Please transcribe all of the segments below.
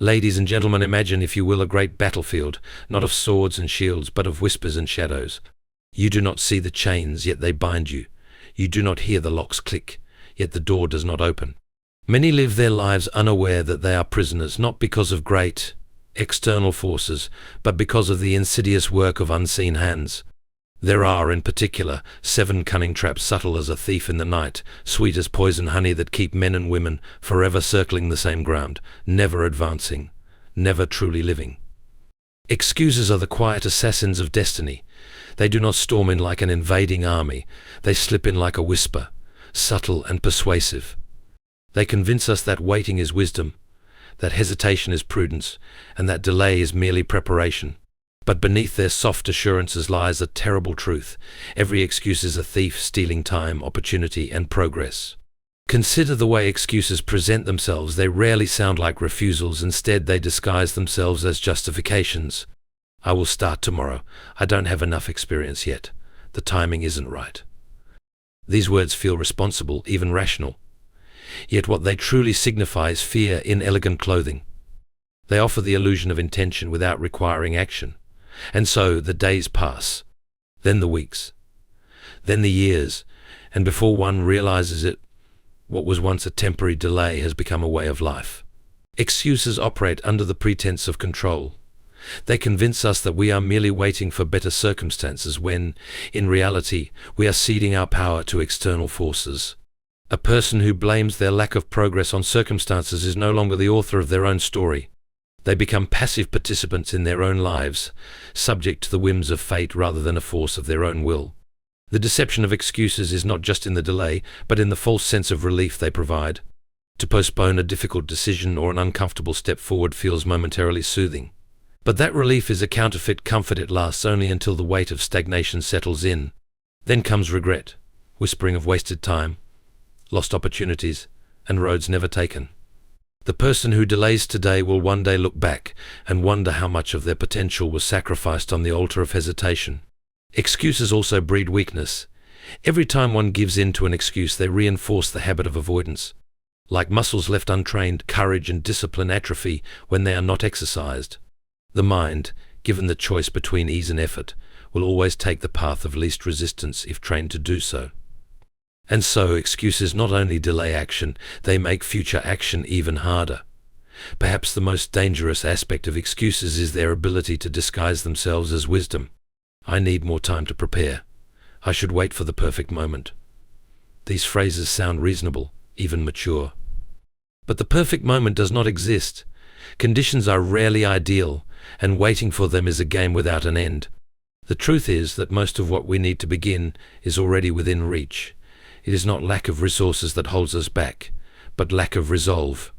Ladies and gentlemen, imagine, if you will, a great battlefield, not of swords and shields, but of whispers and shadows. You do not see the chains, yet they bind you. You do not hear the locks click, yet the door does not open. Many live their lives unaware that they are prisoners, not because of great external forces, but because of the insidious work of unseen hands. There are, in particular, 7 cunning traps, subtle as a thief in the night, sweet as poison honey, that keep men and women forever circling the same ground, never advancing, never truly living. Excuses are the quiet assassins of destiny. They do not storm in like an invading army. They slip in like a whisper, subtle and persuasive. They convince us that waiting is wisdom, that hesitation is prudence, and that delay is merely preparation. But beneath their soft assurances lies a terrible truth. Every excuse is a thief, stealing time, opportunity, and progress. Consider the way excuses present themselves. They rarely sound like refusals. Instead, they disguise themselves as justifications. I will start tomorrow. I don't have enough experience yet. The timing isn't right. These words feel responsible, even rational. Yet what they truly signify is fear in elegant clothing. They offer the illusion of intention without requiring action. And so the days pass, then the weeks, then the years, and before one realizes it, what was once a temporary delay has become a way of life. Excuses operate under the pretense of control. They convince us that we are merely waiting for better circumstances when, in reality, we are ceding our power to external forces. A person who blames their lack of progress on circumstances is no longer the author of their own story. They become passive participants in their own lives, subject to the whims of fate rather than a force of their own will. The deception of excuses is not just in the delay, but in the false sense of relief they provide. To postpone a difficult decision or an uncomfortable step forward feels momentarily soothing. But that relief is a counterfeit comfort. It lasts only until the weight of stagnation settles in. Then comes regret, whispering of wasted time, lost opportunities, and roads never taken. The person who delays today will one day look back and wonder how much of their potential was sacrificed on the altar of hesitation. Excuses also breed weakness. Every time one gives in to an excuse, they reinforce the habit of avoidance. Like muscles left untrained, courage and discipline atrophy when they are not exercised. The mind, given the choice between ease and effort, will always take the path of least resistance if trained to do so. And so excuses not only delay action, they make future action even harder. Perhaps the most dangerous aspect of excuses is their ability to disguise themselves as wisdom. I need more time to prepare. I should wait for the perfect moment. These phrases sound reasonable, even mature. But the perfect moment does not exist. Conditions are rarely ideal, and waiting for them is a game without an end. The truth is that most of what we need to begin is already within reach. It is not lack of resources that holds us back, but lack of resolve.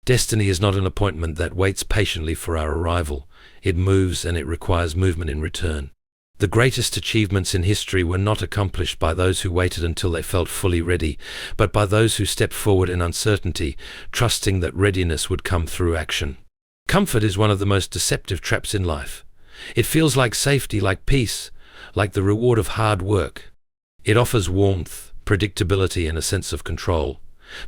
Destiny is not an appointment that waits patiently for our arrival. It moves, and it requires movement in return. The greatest achievements in history were not accomplished by those who waited until they felt fully ready, but by those who stepped forward in uncertainty, trusting that readiness would come through action. Comfort is one of the most deceptive traps in life. It feels like safety, like peace, like the reward of hard work. It offers warmth, predictability, and a sense of control.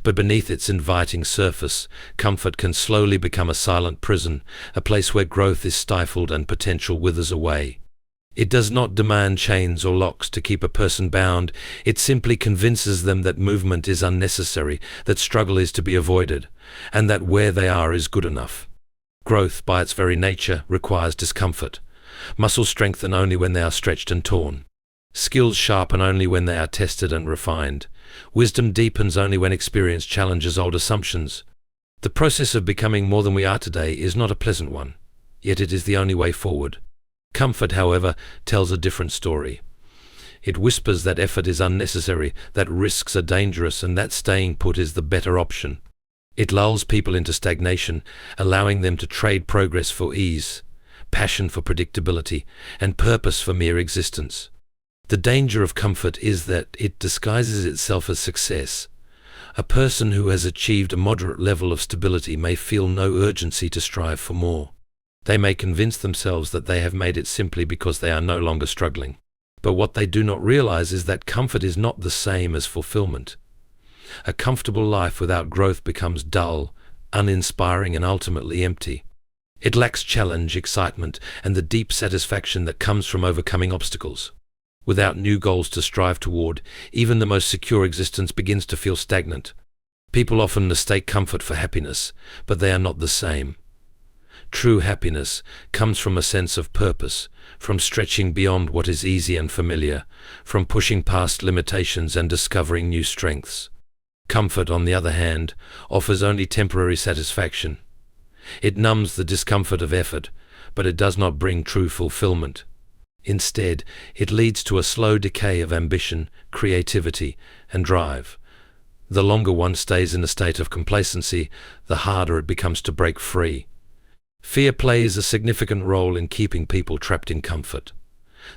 But beneath its inviting surface, comfort can slowly become a silent prison, a place where growth is stifled and potential withers away. It does not demand chains or locks to keep a person bound. It simply convinces them that movement is unnecessary, that struggle is to be avoided, and that where they are is good enough. Growth, by its very nature, requires discomfort. Muscles strengthen only when they are stretched and torn. Skills sharpen only when they are tested and refined. Wisdom deepens only when experience challenges old assumptions. The process of becoming more than we are today is not a pleasant one, yet it is the only way forward. Comfort, however, tells a different story. It whispers that effort is unnecessary, that risks are dangerous, and that staying put is the better option. It lulls people into stagnation, allowing them to trade progress for ease, passion for predictability, and purpose for mere existence. The danger of comfort is that it disguises itself as success. A person who has achieved a moderate level of stability may feel no urgency to strive for more. They may convince themselves that they have made it simply because they are no longer struggling. But what they do not realize is that comfort is not the same as fulfillment. A comfortable life without growth becomes dull, uninspiring, and ultimately empty. It lacks challenge, excitement, and the deep satisfaction that comes from overcoming obstacles. Without new goals to strive toward, even the most secure existence begins to feel stagnant. People often mistake comfort for happiness, but they are not the same. True happiness comes from a sense of purpose, from stretching beyond what is easy and familiar, from pushing past limitations and discovering new strengths. Comfort, on the other hand, offers only temporary satisfaction. It numbs the discomfort of effort, but it does not bring true fulfillment. Instead, it leads to a slow decay of ambition, creativity, and drive. The longer one stays in a state of complacency, the harder it becomes to break free. Fear plays a significant role in keeping people trapped in comfort.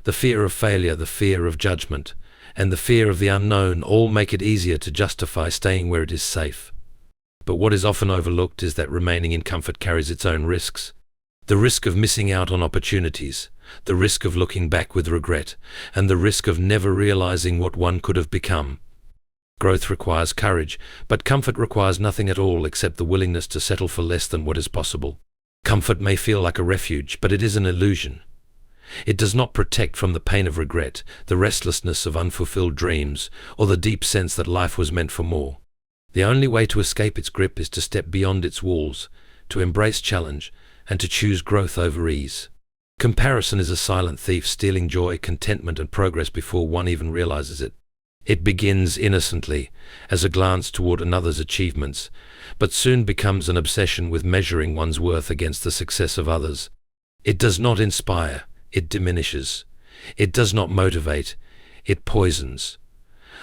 The fear of failure, the fear of judgment, and the fear of the unknown all make it easier to justify staying where it is safe. But what is often overlooked is that remaining in comfort carries its own risks. The risk of missing out on opportunities, the risk of looking back with regret, and the risk of never realizing what one could have become. Growth requires courage, but comfort requires nothing at all except the willingness to settle for less than what is possible. Comfort may feel like a refuge, but it is an illusion. It does not protect from the pain of regret, the restlessness of unfulfilled dreams, or the deep sense that life was meant for more. The only way to escape its grip is to step beyond its walls, to embrace challenge, and to choose growth over ease. Comparison is a silent thief, stealing joy, contentment, and progress before one even realizes it. It begins innocently, as a glance toward another's achievements, but soon becomes an obsession with measuring one's worth against the success of others. It does not inspire, it diminishes. It does not motivate, it poisons.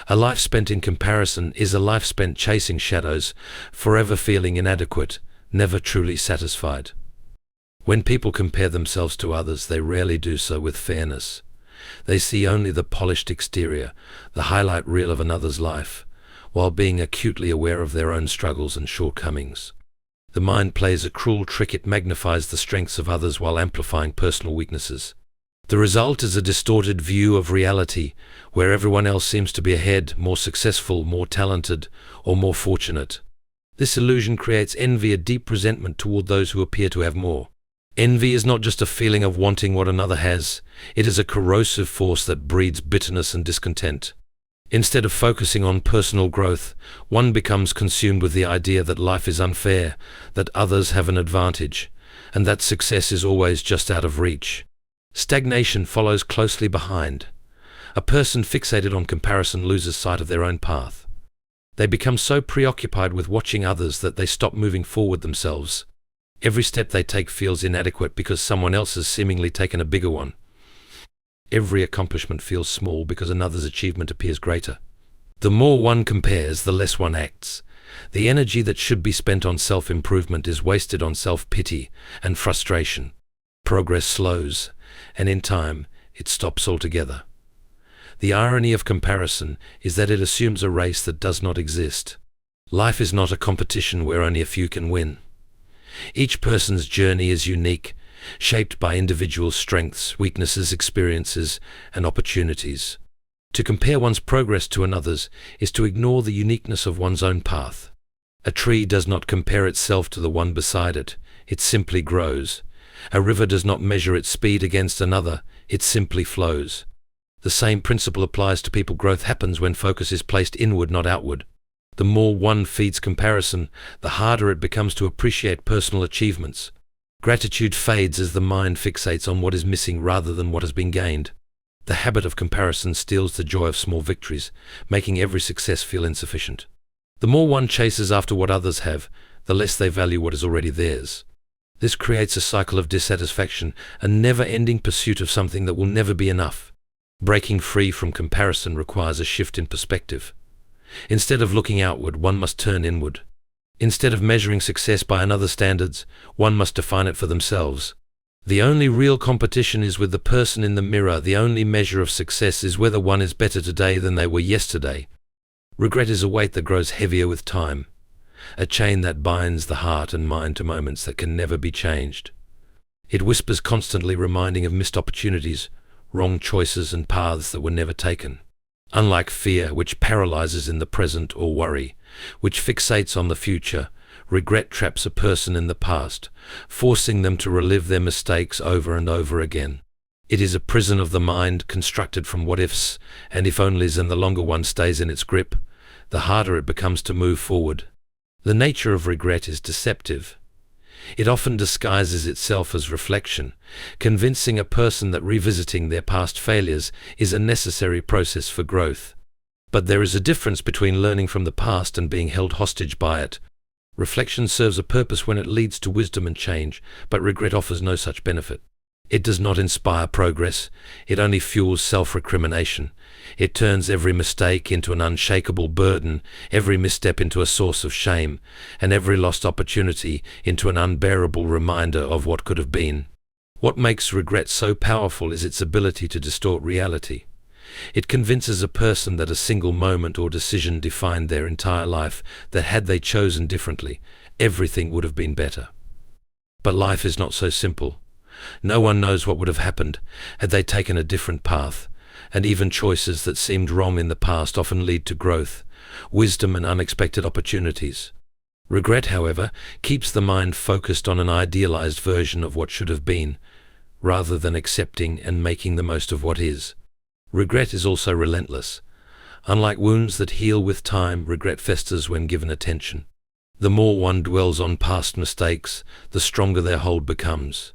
A life spent in comparison is a life spent chasing shadows, forever feeling inadequate, never truly satisfied. When people compare themselves to others, they rarely do so with fairness. They see only the polished exterior, the highlight reel of another's life, while being acutely aware of their own struggles and shortcomings. The mind plays a cruel trick. It magnifies the strengths of others while amplifying personal weaknesses. The result is a distorted view of reality, where everyone else seems to be ahead, more successful, more talented, or more fortunate. This illusion creates envy, a deep resentment toward those who appear to have more. Envy is not just a feeling of wanting what another has, it is a corrosive force that breeds bitterness and discontent. Instead of focusing on personal growth, one becomes consumed with the idea that life is unfair, that others have an advantage, and that success is always just out of reach. Stagnation follows closely behind. A person fixated on comparison loses sight of their own path. They become so preoccupied with watching others that they stop moving forward themselves. Every step they take feels inadequate because someone else has seemingly taken a bigger one. Every accomplishment feels small because another's achievement appears greater. The more one compares, the less one acts. The energy that should be spent on self-improvement is wasted on self-pity and frustration. Progress slows, and in time, it stops altogether. The irony of comparison is that it assumes a race that does not exist. Life is not a competition where only a few can win. Each person's journey is unique, shaped by individual strengths, weaknesses, experiences, and opportunities. To compare one's progress to another's is to ignore the uniqueness of one's own path. A tree does not compare itself to the one beside it, it simply grows. A river does not measure its speed against another, it simply flows. The same principle applies to people. Growth happens when focus is placed inward, not outward. The more one feeds comparison, the harder it becomes to appreciate personal achievements. Gratitude fades as the mind fixates on what is missing rather than what has been gained. The habit of comparison steals the joy of small victories, making every success feel insufficient. The more one chases after what others have, the less they value what is already theirs. This creates a cycle of dissatisfaction, a never-ending pursuit of something that will never be enough. Breaking free from comparison requires a shift in perspective. Instead of looking outward, one must turn inward. Instead of measuring success by another's standards, one must define it for themselves. The only real competition is with the person in the mirror. The only measure of success is whether one is better today than they were yesterday. Regret is a weight that grows heavier with time, a chain that binds the heart and mind to moments that can never be changed. It whispers constantly, reminding of missed opportunities, wrong choices, and paths that were never taken. Unlike fear, which paralyzes in the present, or worry, which fixates on the future, Regret traps a person in the past, forcing them to relive their mistakes over and over again. It is a prison of the mind constructed from what-ifs and if-onlys, and the longer one stays in its grip, the harder it becomes to move forward. The nature of regret is deceptive. It often disguises itself as reflection, convincing a person that revisiting their past failures is a necessary process for growth. But there is a difference between learning from the past and being held hostage by it. Reflection serves a purpose when it leads to wisdom and change, but regret offers no such benefit. It does not inspire progress, it only fuels self-recrimination. It turns every mistake into an unshakable burden, every misstep into a source of shame, and every lost opportunity into an unbearable reminder of what could have been. What makes regret so powerful is its ability to distort reality. It convinces a person that a single moment or decision defined their entire life, that had they chosen differently, everything would have been better. But life is not so simple. No one knows what would have happened had they taken a different path, and even choices that seemed wrong in the past often lead to growth, wisdom, and unexpected opportunities. Regret, however, keeps the mind focused on an idealized version of what should have been, rather than accepting and making the most of what is. Regret is also relentless. Unlike wounds that heal with time, regret festers when given attention. The more one dwells on past mistakes, the stronger their hold becomes.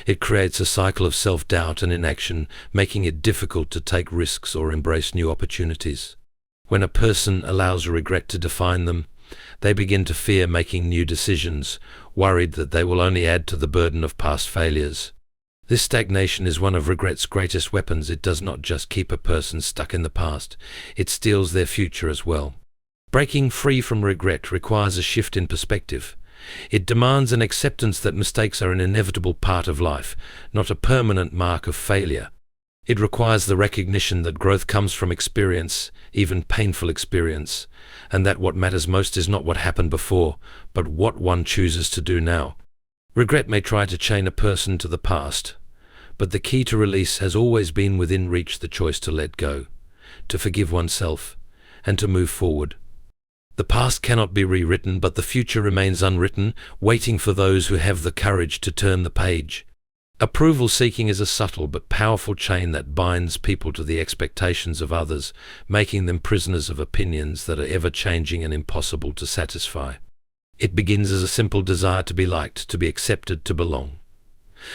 It creates a cycle of self-doubt and inaction, making it difficult to take risks or embrace new opportunities. When a person allows regret to define them, they begin to fear making new decisions, worried that they will only add to the burden of past failures. This stagnation is one of regret's greatest weapons. It does not just keep a person stuck in the past, it steals their future as well. Breaking free from regret requires a shift in perspective. It demands an acceptance that mistakes are an inevitable part of life, not a permanent mark of failure. It requires the recognition that growth comes from experience, even painful experience, and that what matters most is not what happened before, but what one chooses to do now. Regret may try to chain a person to the past, but the key to release has always been within reach: the choice to let go, to forgive oneself, and to move forward. The past cannot be rewritten, but the future remains unwritten, waiting for those who have the courage to turn the page. Approval seeking is a subtle but powerful chain that binds people to the expectations of others, making them prisoners of opinions that are ever-changing and impossible to satisfy. It begins as a simple desire to be liked, to be accepted, to belong.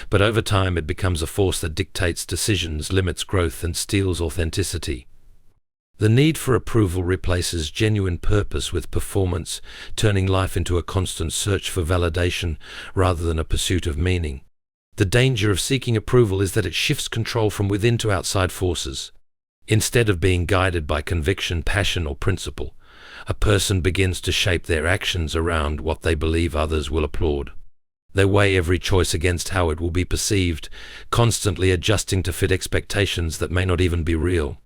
But over time it becomes a force that dictates decisions, limits growth, and steals authenticity. The need for approval replaces genuine purpose with performance, turning life into a constant search for validation rather than a pursuit of meaning. The danger of seeking approval is that it shifts control from within to outside forces. Instead of being guided by conviction, passion, or principle, a person begins to shape their actions around what they believe others will applaud. They weigh every choice against how it will be perceived, constantly adjusting to fit expectations that may not even be real.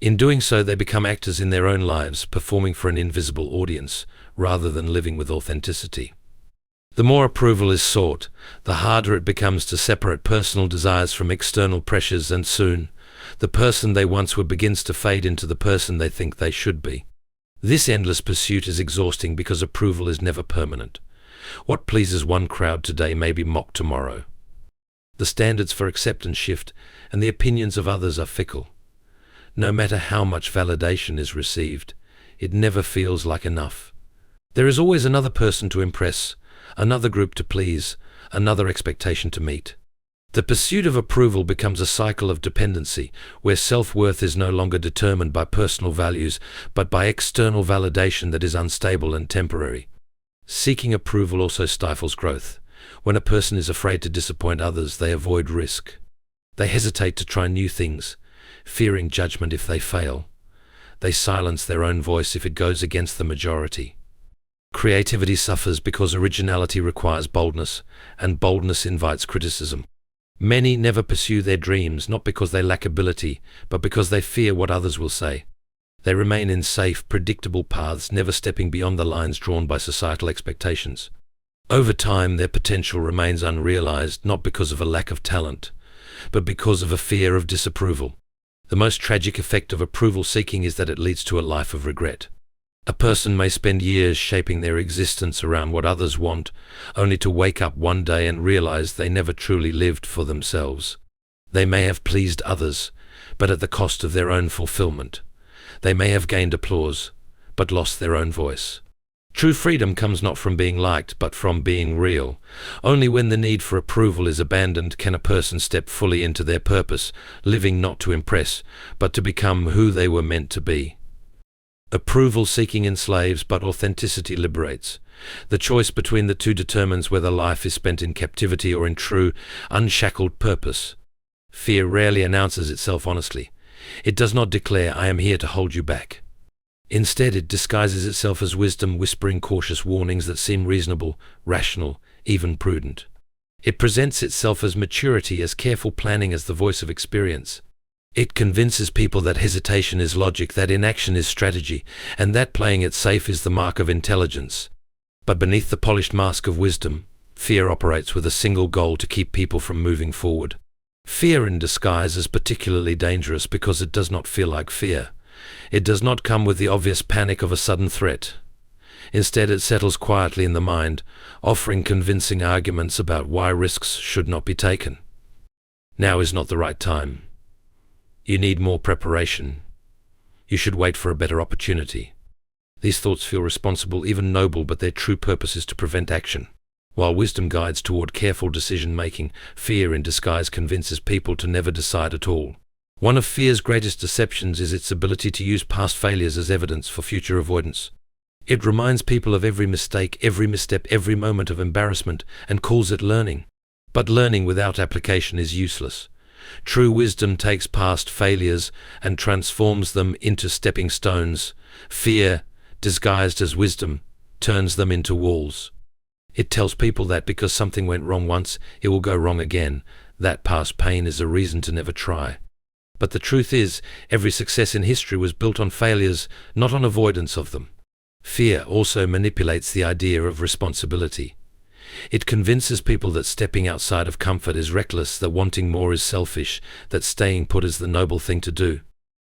In doing so, they become actors in their own lives, performing for an invisible audience, rather than living with authenticity. The more approval is sought, the harder it becomes to separate personal desires from external pressures, and soon, the person they once were begins to fade into the person they think they should be. This endless pursuit is exhausting because approval is never permanent. What pleases one crowd today may be mocked tomorrow. The standards for acceptance shift, and the opinions of others are fickle. No matter how much validation is received, it never feels like enough. There is always another person to impress, another group to please, another expectation to meet. The pursuit of approval becomes a cycle of dependency, where self-worth is no longer determined by personal values, but by external validation that is unstable and temporary. Seeking approval also stifles growth. When a person is afraid to disappoint others, they avoid risk. They hesitate to try new things, fearing judgment if they fail. They silence their own voice if it goes against the majority. Creativity suffers because originality requires boldness, and boldness invites criticism. Many never pursue their dreams, not because they lack ability, but because they fear what others will say. They remain in safe, predictable paths, never stepping beyond the lines drawn by societal expectations. Over time, their potential remains unrealized, not because of a lack of talent, but because of a fear of disapproval. The most tragic effect of approval seeking is that it leads to a life of regret. A person may spend years shaping their existence around what others want, only to wake up one day and realize they never truly lived for themselves. They may have pleased others, but at the cost of their own fulfillment. They may have gained applause, but lost their own voice. True freedom comes not from being liked, but from being real. Only when the need for approval is abandoned can a person step fully into their purpose, living not to impress, but to become who they were meant to be. Approval-seeking enslaves, but authenticity liberates. The choice between the two determines whether life is spent in captivity or in true, unshackled purpose. Fear rarely announces itself honestly. It does not declare, "I am here to hold you back." Instead, it disguises itself as wisdom, whispering cautious warnings that seem reasonable, rational, even prudent. It presents itself as maturity, as careful planning, as the voice of experience. It convinces people that hesitation is logic, that inaction is strategy, and that playing it safe is the mark of intelligence. But beneath the polished mask of wisdom, fear operates with a single goal: to keep people from moving forward. Fear in disguise is particularly dangerous because it does not feel like fear. It does not come with the obvious panic of a sudden threat. Instead, it settles quietly in the mind, offering convincing arguments about why risks should not be taken. Now is not the right time. You need more preparation. You should wait for a better opportunity. These thoughts feel responsible, even noble, but their true purpose is to prevent action. While wisdom guides toward careful decision-making, fear in disguise convinces people to never decide at all. One of fear's greatest deceptions is its ability to use past failures as evidence for future avoidance. It reminds people of every mistake, every misstep, every moment of embarrassment, and calls it learning. But learning without application is useless. True wisdom takes past failures and transforms them into stepping stones. Fear, disguised as wisdom, turns them into walls. It tells people that because something went wrong once, it will go wrong again. That past pain is a reason to never try. But the truth is, every success in history was built on failures, not on avoidance of them. Fear also manipulates the idea of responsibility. It convinces people that stepping outside of comfort is reckless, that wanting more is selfish, that staying put is the noble thing to do.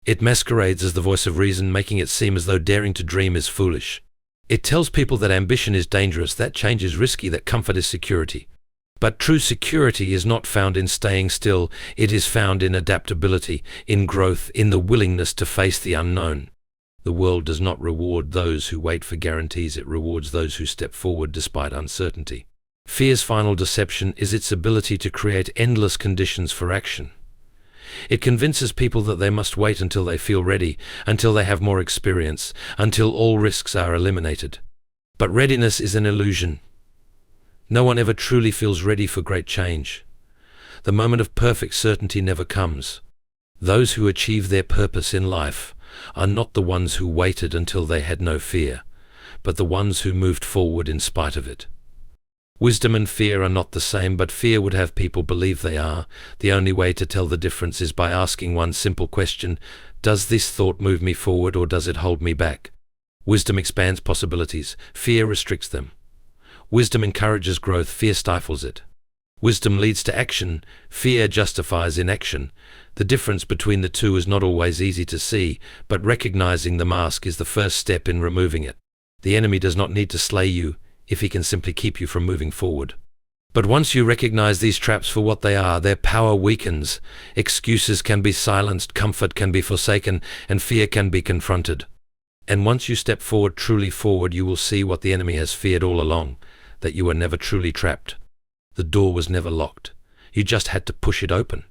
It masquerades as the voice of reason, making it seem as though daring to dream is foolish. It tells people that ambition is dangerous, that change is risky, that comfort is security. But true security is not found in staying still. It is found in adaptability, in growth, in the willingness to face the unknown. The world does not reward those who wait for guarantees. It rewards those who step forward despite uncertainty. Fear's final deception is its ability to create endless conditions for action. It convinces people that they must wait until they feel ready, until they have more experience, until all risks are eliminated. But readiness is an illusion. No one ever truly feels ready for great change. The moment of perfect certainty never comes. Those who achieve their purpose in life are not the ones who waited until they had no fear, but the ones who moved forward in spite of it. Wisdom and fear are not the same, but fear would have people believe they are. The only way to tell the difference is by asking one simple question: does this thought move me forward, or does it hold me back? Wisdom expands possibilities, fear restricts them. Wisdom encourages growth, fear stifles it. Wisdom leads to action, fear justifies inaction. The difference between the two is not always easy to see, but recognizing the mask is the first step in removing it. The enemy does not need to slay you if he can simply keep you from moving forward. But once you recognize these traps for what they are, their power weakens. Excuses can be silenced, comfort can be forsaken, and fear can be confronted. And once you step forward, truly forward, you will see what the enemy has feared all along, that you were never truly trapped. The door was never locked. You just had to push it open.